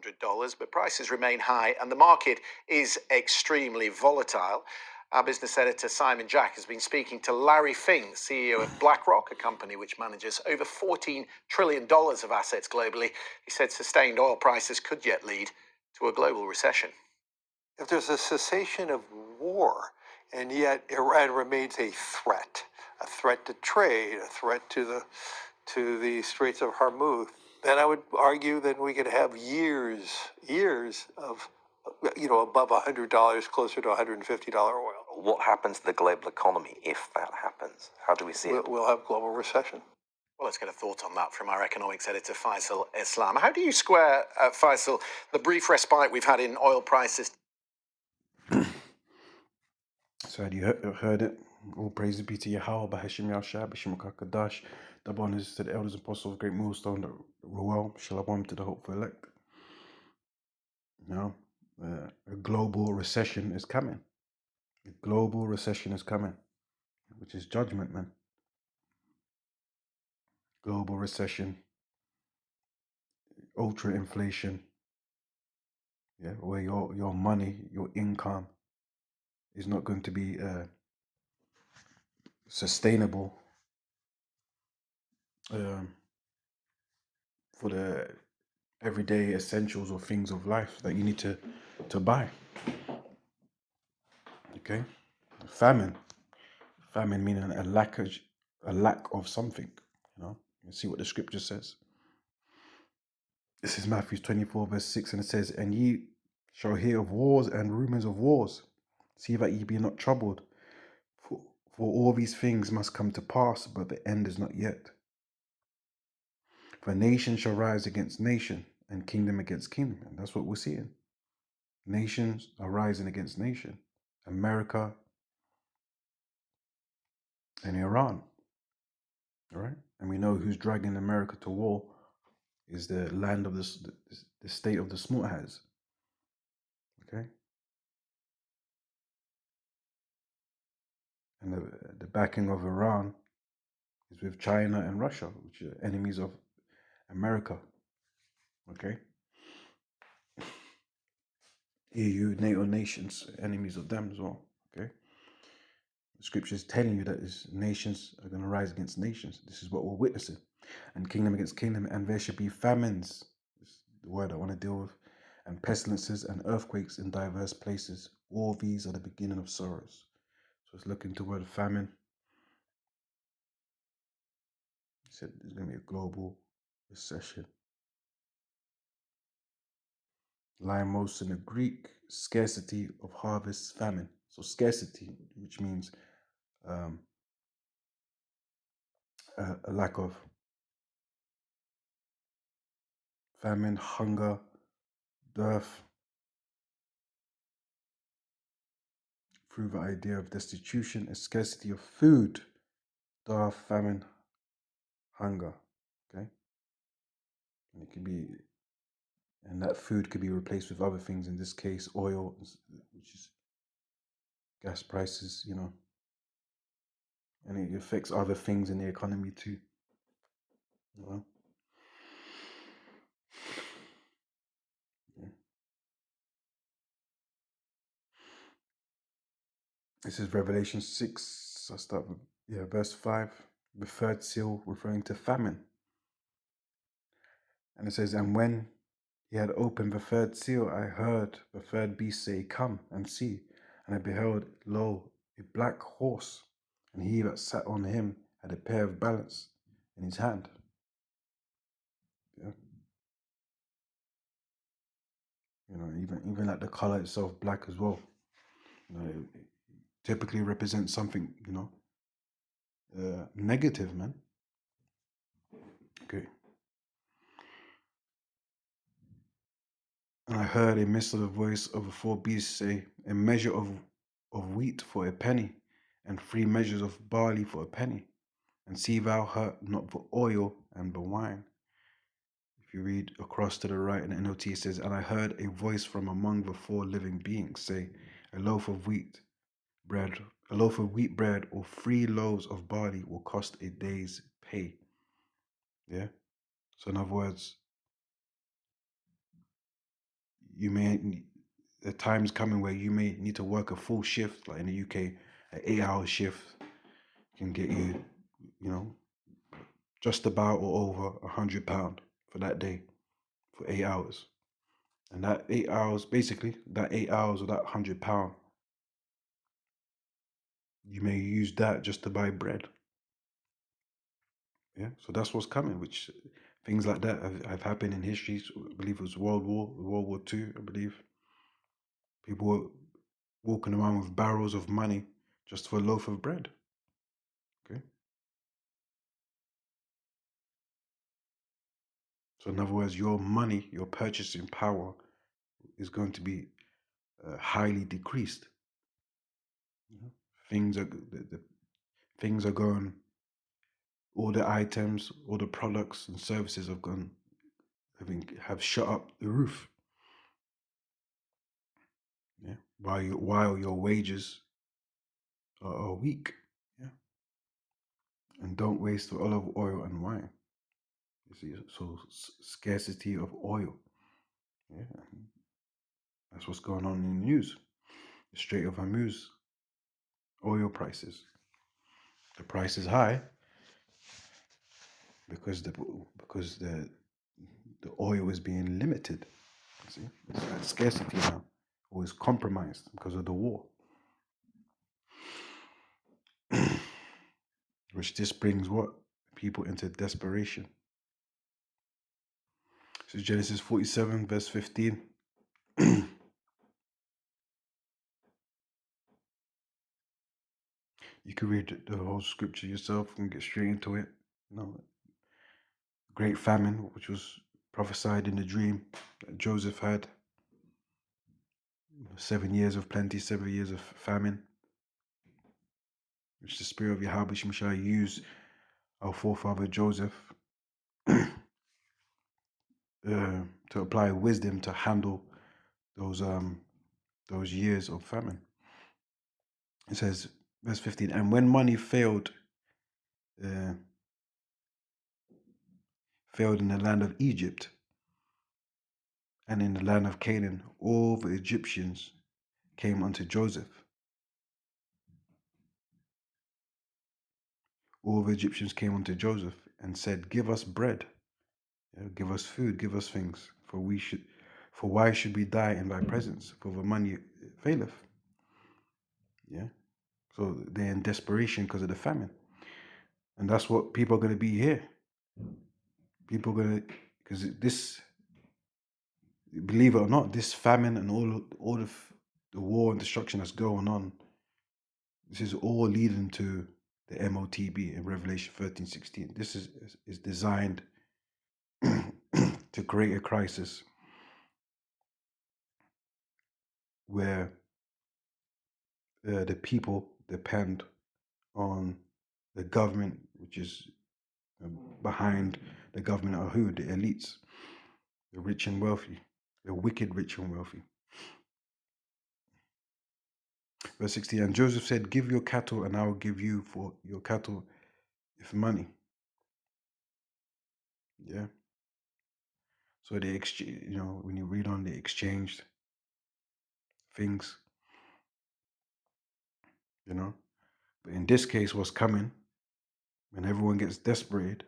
$100, but prices remain high and the market is extremely volatile. Our business editor Simon Jack has been speaking to Larry Fink, CEO of BlackRock, a company which manages over $14 trillion of assets globally. He said sustained oil prices could yet lead to a global recession. If there's a cessation of war, and yet Iran remains a threat to trade, a threat to the Straits of Hormuz, then I would argue that we could have years of, above $100, closer to $150 oil. What happens to the global economy if that happens? How do we see it? We'll have global recession. Well, let's get a thought on that from our economics editor, Faisal Islam. How do you square, Faisal, the brief respite we've had in oil prices? So had you heard it? All praise be to Yahweh, Bahashim Yahshua, Bashim Kakadash. Dabon is to the elders and apostles of Great Millstone, Ruel, Shalom to the hopeful elect. Now, a global recession is coming. A global recession is coming, which is judgment, man. Global recession, ultra inflation, yeah, where your money, your income is not going to be sustainable for the everyday essentials or things of life that you need to buy. Okay, famine meaning a lack of something. You see what the scripture says. This is Matthew 24 verse 6, and it says, "And ye shall hear of wars and rumors of wars. See that ye be not troubled, for all these things must come to pass, but the end is not yet. For nation shall rise against nation, and kingdom against kingdom." And that's what we're seeing. Nations are rising against nation. America and Iran. All right? And we know who's dragging America to war is the land of the state of the Smut-Has. Okay? And the backing of Iran is with China and Russia, which are enemies of America. Okay? EU, NATO nations, enemies of them as well. Okay? The scripture is telling you that nations are going to rise against nations. This is what we're witnessing. And kingdom against kingdom, and there should be famines. This is the word I want to deal with. And pestilences and earthquakes in diverse places. All these are the beginning of sorrows. So let's look into the word famine. He said there's going to be a global recession. Lymos in the Greek, scarcity of harvest, famine. So scarcity, which means a lack of. Famine, hunger, dearth. Through the idea of destitution, a scarcity of food, dearth, famine, hunger. Okay? And it could be, and that food could be replaced with other things, in this case, oil, which is gas prices, and it affects other things in the economy too. Yeah. This is Revelation 6. I'll start with verse 5. The third seal referring to famine. And it says, "And when he had opened the third seal, I heard the third beast say, Come and see. And I beheld, lo, a black horse, and he that sat on him had a pair of balance in his hand." Yeah. Even like the color itself, black as well. It typically represents something, negative, man. Okay. And I heard a mist of the voice of the four beasts say, "A measure of wheat for a penny, and 3 measures of barley for a penny. And see thou hurt not the oil and the wine." If you read across to the right in the NLT, it says, "And I heard a voice from among the 4 living beings say, a loaf of wheat bread, or 3 loaves of barley will cost a day's pay." Yeah. So in other words, you may, the time's coming where you may need to work a full shift, like in the UK, an 8-hour shift can get you, you know, just about or over £100 for that day, for 8 hours. And that 8 hours, basically, that 8 hours or that £100, you may use that just to buy bread. Yeah, so that's what's coming, which things like that have happened in history. So I believe it was World War II, I believe. People were walking around with barrels of money just for a loaf of bread. Okay. So in other words, your money, your purchasing power is going to be highly decreased. Things are the things are going. All the items, all the products and services have gone, have shot up the roof. Yeah, while your wages are weak. Yeah, and don't waste olive oil and wine. You see, so scarcity of oil. Yeah, that's what's going on in the news. The Strait of Hormuz, oil prices. The price is high because the oil is being limited. You see, it's at scarcity now, or is compromised because of the war. Which this brings what? People into desperation. So Genesis 47, verse 15. You can read the whole scripture yourself and get straight into it. Great famine, which was prophesied in the dream that Joseph had. 7 years of plenty, 7 years of famine, which the spirit of Yahweh shall use our forefather Joseph to apply wisdom to handle those years of famine. It says, verse 15, and when money failed in the land of Egypt and in the land of Canaan, all the Egyptians came unto Joseph. All the Egyptians came unto Joseph and said, give us bread, give us food, give us things, for why should we die in thy presence? For the money faileth. Yeah. So they're in desperation because of the famine. And that's what people are going to be here. People are going to, because this, believe it or not, this famine and all of the war and destruction that's going on, this is all leading to the MOTB in Revelation 13:16. This is designed to create a crisis where the people depend on the government, which is behind the government are who? The elites, the rich and wealthy, the wicked rich and wealthy. Verse 16, and Joseph said, give your cattle and I will give you for your cattle if money. Yeah. So they exchange, when you read on, they exchanged things, But in this case, what's coming, when everyone gets desperate,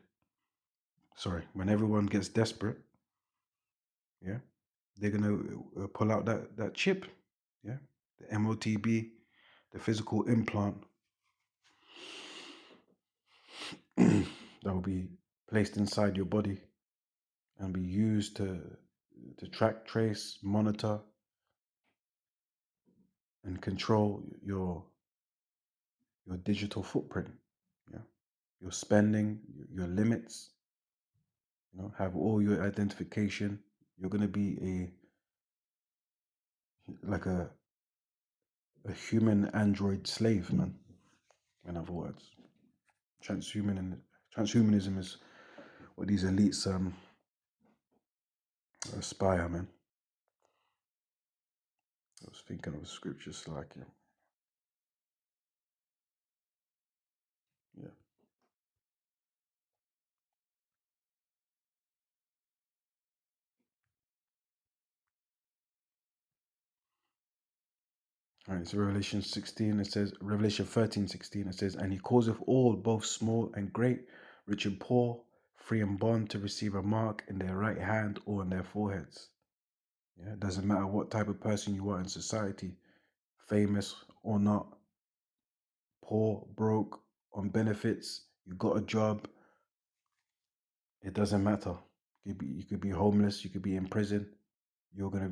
yeah, they're going to pull out that chip, yeah, the MOTB, the physical implant that will be placed inside your body and be used to track, trace, monitor, and control your digital footprint, yeah, your spending, your limits, have all your identification. You're going to be like a human android slave, man. In other words, transhumanism is what these elites aspire, man. I was thinking of scriptures like, yeah. All right, so Revelation 16, it says, Revelation 13:16, it says, and he causeth all, both small and great, rich and poor, free and bond, to receive a mark in their right hand or on their foreheads. Yeah, it doesn't matter what type of person you are in society, famous or not, poor, broke, on benefits, you got a job, it doesn't matter. You could be homeless, you could be in prison. They're gonna,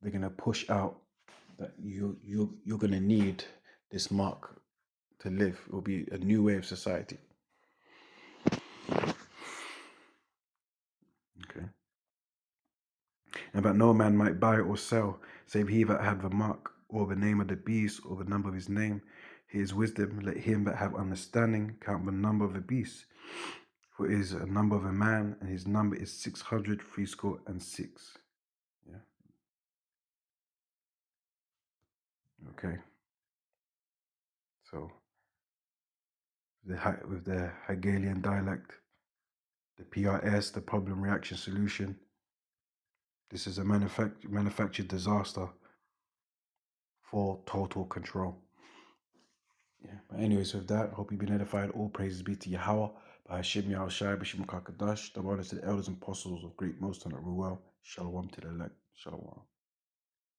they're gonna push out that you're gonna need this mark to live. It will be a new way of society. Okay. And that no man might buy or sell, save he that had the mark, or the name of the beast, or the number of his name. His wisdom, let him that have understanding count the number of the beast. For it is a number of a man, and his number is 666. Yeah. Okay. So with the Hegelian dialect, the PRS, the problem reaction solution. This is a manufactured disaster for total control. Yeah. But anyways, with that, I hope you've been edified. All praises be to Yahweh, by Hashem Yahweh Shai, B'Shem Kakadash, the honor to the elders and apostles of great most and Ruel. Shalom to the elect. Shalom.